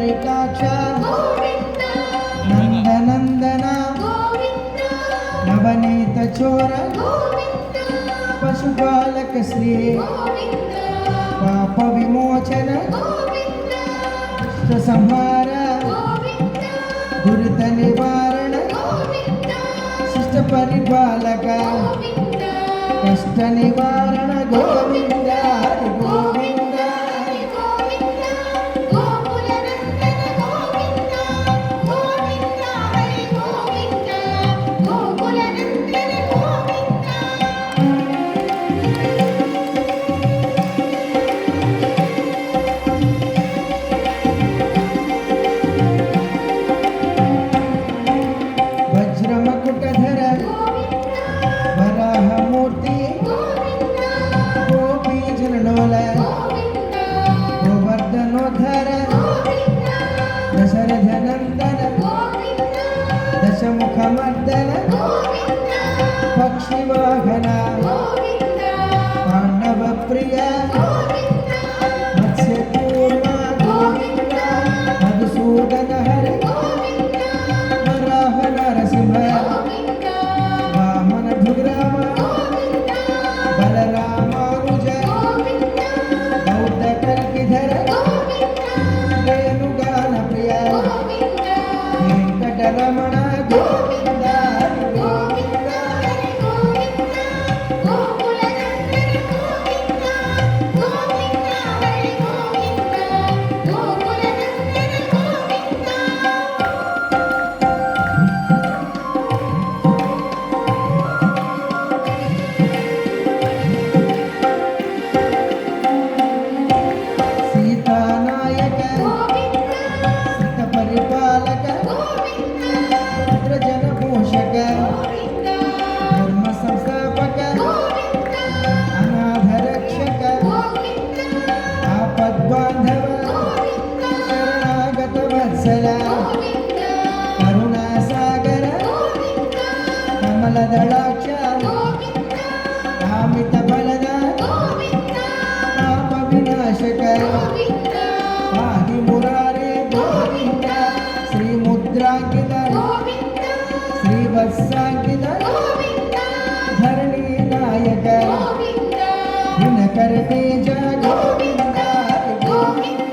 पुंडरीकाक्ष नंदनंदन नवनीत चोर पशुपालक श्री पाप विमोचन दुष्ट संहार दुरित निवारण शिष्ट परिपालक कष्ट निवारण गोविंद हरि गोविंद वज्रमकुटधर वराहमूर्ति गोपीजनडोल गोवर्धनोद्धर दशरथनंदन दशमुखमर्दन पक्षिवाहन पांडव प्रिय मत्स्यकूर्म गोविंद मधुसूदन हरि वराह नरसिंह वामन भुग्राम बलरामानुज बौद्ध कल्किधर वेणुगान प्रिय वेंकटरमण गोविंद हरि गोविंद सीतानायक सीत परिपालक भद्रजन पोषक धर्म संस्थापक अनाथ रक्षक आपद्बांधव शरणागत वत्सल करुणा सागर कमलदलाक्ष कामित बलद पाप विनाशक पाहि मुरारे गोविंद श्री मुद्रांकित श्री वत्सांकित धरणी नायक दिनकर तेज गोविंद हरि गोविंद